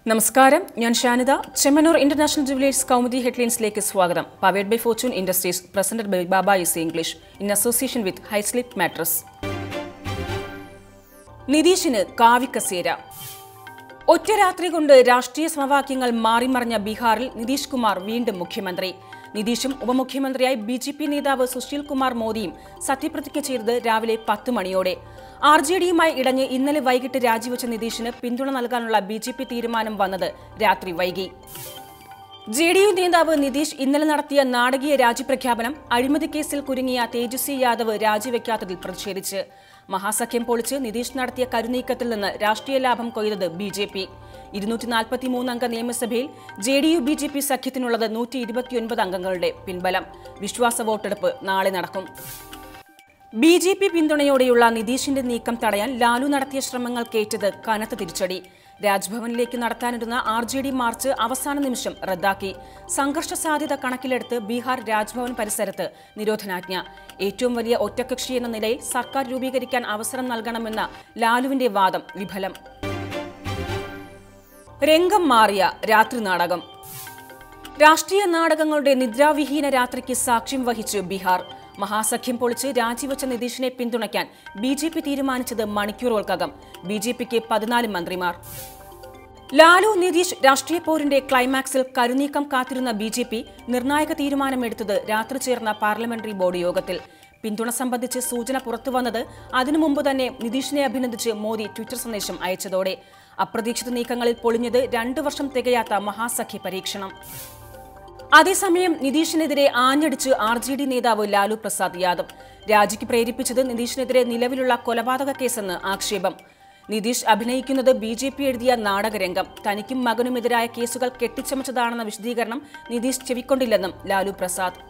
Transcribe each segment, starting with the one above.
നമസ്കാരം, ഞാൻ Shanida. Chemmanur international jewellers Kaumudi ഹെഡ്ലൈൻസിലേക്ക് സ്വാഗതം. Powered by Fortune Industries, presented by Baba easy English in association with Highslip mattress. നിതീഷിന് കാവിക്കസേര. ഒറ്റ രാത്രി കൊണ്ട് രാഷ്ട്രീയ സമവാക്യങ്ങൾ മാറിമറിഞ്ഞ ബീഹാറിൽ നിതീഷ് കുമാർ വീണ്ടും മുഖ്യമന്ത്രി. നിതീഷും ഉപമുഖ്യമന്ത്രിയായി ബിജെപി നേതാവ് സുശീൽ കുമാർ മോദിയും സത്യപ്രതിജ്ഞ ചെയ്തത് രാവിലെ 10 മണിയോടെ. ആർജെഡിയുമായി ഇടഞ്ഞ് ഇന്നലെ വൈകിട്ട് രാജിവെച്ച നിതീഷിന് പിന്തുണ നൽകാനുള്ള ബിജെപി തീരുമാനം വന്നത് രാത്രി വൈകി. ജെഡിയു നേതാവ് നിതീഷ് ഇന്നലെ നടത്തിയ നാടകീയ രാജിപ്രഖ്യാപനം അഴിമതി കേസിൽ കുരുങ്ങിയ തേജസ്വി യാദവ് രാജിവെക്കാത്തതിൽ പ്രതിഷേധിച്ച്. മഹാസഖ്യം പൊളിച്ച് നിതീഷ് നടത്തിയ കരുനീക്കത്തിൽ നിന്ന് രാഷ്ട്രീയ ലാഭം കൊയ്തത് ബിജെപി. 243 അംഗ നിയമസഭയിൽ ജെഡിയു ബിജെപി സഖ്യത്തിനുള്ളത് 129 അംഗങ്ങളുടെ പിൻബലം. വിശ്വാസ വോട്ടെടുപ്പ് നാളെ നടക്കും. ബിജെപി പിന്തുണയോടെയുള്ള നിതീഷിന്റെ നീക്കം തടയാൻ ലാലു നടത്തിയ ശ്രമങ്ങൾക്കേറ്റത് കനത്ത തിരിച്ചടി. രാജ്ഭവനിലേക്ക് നടത്താനിരുന്ന ആർജെഡി മാർച്ച് അവസാന നിമിഷം റദ്ദാക്കി. സംഘർഷ സാധ്യത കണക്കിലെടുത്ത് ബീഹാർ രാജ്ഭവൻ പരിസരത്ത് നിരോധനാജ്ഞ. ഏറ്റവും വലിയ ഒറ്റകക്ഷിയെന്ന നിലയിൽ സർക്കാർ രൂപീകരിക്കാൻ അവസരം നൽകണമെന്ന ലാലുവിന്റെ വാദം വിഫലം. രംഗം മാറിയ രാത്രി നാടകം. രാഷ്ട്രീയ നാടകങ്ങളുടെ നിദ്രാവിഹീന രാത്രിക്ക് സാക്ഷ്യം വഹിച്ച് ബീഹാർ. മഹാസഖ്യം പൊളിച്ച് രാജിവെച്ച നിതീഷിനെ പിന്തുണയ്ക്കാൻ ബിജെപി തീരുമാനിച്ചത് മണിക്കൂറുകൾക്കകം. ബിജെപിക്ക് 14 മന്ത്രിമാർ. ലാലു നിതീഷ് രാഷ്ട്രീയ പോരിന്റെ ക്ലൈമാക്സിൽ കരുനീക്കം കാത്തിരുന്ന ബിജെപി നിർണായക തീരുമാനമെടുത്തത് രാത്രി ചേർന്ന പാർലമെന്ററി ബോർഡ് യോഗത്തിൽ. പിന്തുണ സംബന്ധിച്ച് സൂചന പുറത്തുവന്നത് അതിനു മുമ്പ് തന്നെ നിതീഷിനെ അഭിനന്ദിച്ച് മോദി ട്വിറ്റർ സന്ദേശം അയച്ചതോടെ. അപ്രതീക്ഷിത നീക്കങ്ങളിൽ പൊളിഞ്ഞത് 2 വർഷം തികയാത്ത മഹാസഖ്യ പരീക്ഷണം. അതേസമയം നിതീഷിനെതിരെ ആഞ്ഞടിച്ച് ആർജെഡി നേതാവ് ലാലു പ്രസാദ് യാദവ്. രാജിക്ക് പ്രേരിപ്പിച്ചത് നിതീഷിനെതിരെ നിലവിലുള്ള കൊലപാതക കേസെന്ന് ആക്ഷേപം. നിതീഷ് അഭിനയിക്കുന്നത് ബിജെപി എഴുതിയ നാടകരംഗം. തനിക്കും മകനുമെതിരായ കേസുകൾ കെട്ടിച്ചമച്ചതാണെന്ന വിശദീകരണം നിതീഷ് ചെവിക്കൊണ്ടില്ലെന്നും ലാലു പ്രസാദ്.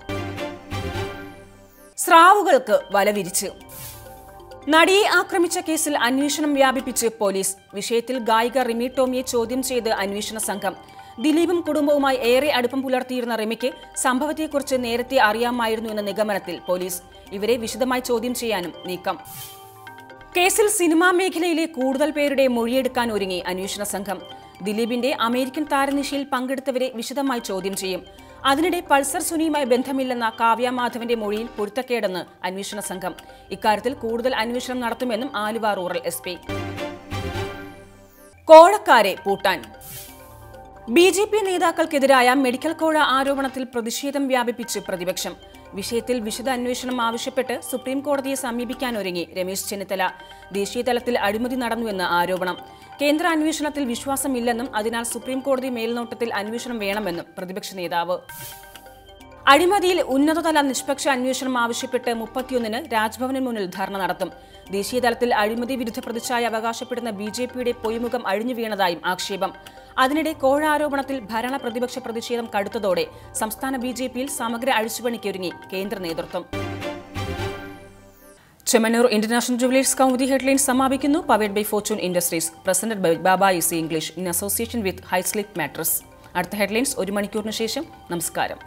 സ്രാവുകൾക്ക് വലവിരിച്ച്. നടിയെ ആക്രമിച്ച കേസിൽ അന്വേഷണം വ്യാപിപ്പിച്ച് പോലീസ്. വിഷയത്തിൽ ഗായിക റിമി ടോമിയെ ചോദ്യം ചെയ്ത് അന്വേഷണ സംഘം. ദിലീപും കുടുംബവുമായി ഏറെ അടുപ്പം പുലർത്തിയിരുന്ന റിമിക്ക് സംഭവത്തെക്കുറിച്ച് നേരത്തെ അറിയാമായിരുന്നു എന്ന നിഗമനത്തിൽ പോലീസ്. ഇവരെ വിശദമായി ചോദ്യം ചെയ്യാനും നീക്കം. കേസിൽ സിനിമാ മേഖലയിലെ കൂടുതൽ പേരുടെ മൊഴിയെടുക്കാൻ ഒരുങ്ങി അന്വേഷണ സംഘം. ദിലീപിന്റെ അമേരിക്കൻ താരനിശയിൽ പങ്കെടുത്തവരെ വിശദമായി ചോദ്യം ചെയ്യും. അതിനിടെ പൾസർ സുനിയുമായി ബന്ധമില്ലെന്ന കാവ്യ മാധവന്റെ മൊഴിയിൽ പൊരുത്തക്കേടെന്ന് അന്വേഷണ സംഘം. ഇക്കാര്യത്തിൽ കൂടുതൽ അന്വേഷണം നടത്തുമെന്നും ആലുവ റൂറൽ എസ്പി. കോഴക്കാരെ പൂട്ടാൻ. ബിജെപി നേതാക്കൾക്കെതിരായ മെഡിക്കൽ കോഴ ആരോപണത്തിൽ പ്രതിഷേധം വ്യാപിപ്പിച്ച് പ്രതിപക്ഷം. വിഷയത്തിൽ വിശദ അന്വേഷണം ആവശ്യപ്പെട്ട് സുപ്രീം കോടതിയെ സമീപിക്കാനൊരുങ്ങി രമേശ് ചെന്നിത്തല. ദേശീയതലത്തിൽ അഴിമതി നടന്നുവെന്ന് ആരോപണം. കേന്ദ്ര അന്വേഷണത്തിൽ വിശ്വാസമില്ലെന്നും അതിനാൽ സുപ്രീം കോടതി മേൽനോട്ടത്തിൽ അന്വേഷണം വേണമെന്നും പ്രതിപക്ഷ നേതാവ്. അഴിമതിയിൽ ഉന്നതതല നിഷ്പക്ഷ അന്വേഷണം ആവശ്യപ്പെട്ട് 31-ന് രാജ്ഭവന് മുന്നിൽ ധർണ നടത്തും. ദേശീയതലത്തിൽ അഴിമതി വിരുദ്ധ പ്രതിച്ഛായ അവകാശപ്പെടുന്ന ബിജെപിയുടെ പൊയ്മുഖം അഴിഞ്ഞു വീണതായും ആക്ഷേപം. അതിനിടെ കോഴ ആരോപണത്തിൽ ഭരണ പ്രതിപക്ഷ പ്രതിഷേധം കടുത്തതോടെ സംസ്ഥാന ബിജെപിയിൽ സമഗ്ര അഴിച്ചുപണിക്കൊരുങ്ങി കേന്ദ്ര നേതൃത്വം. Chemmanur international jewellers Kaumudi headlines സമാപിക്കുന്നു. Powered by Fortune Industries, presented by Baba easy English in association with Highslip mattress. അടുത്ത ഹെഡ്ലൈൻസ് 1 മണിക്കൂറിന് ശേഷം. നമസ്കാരം.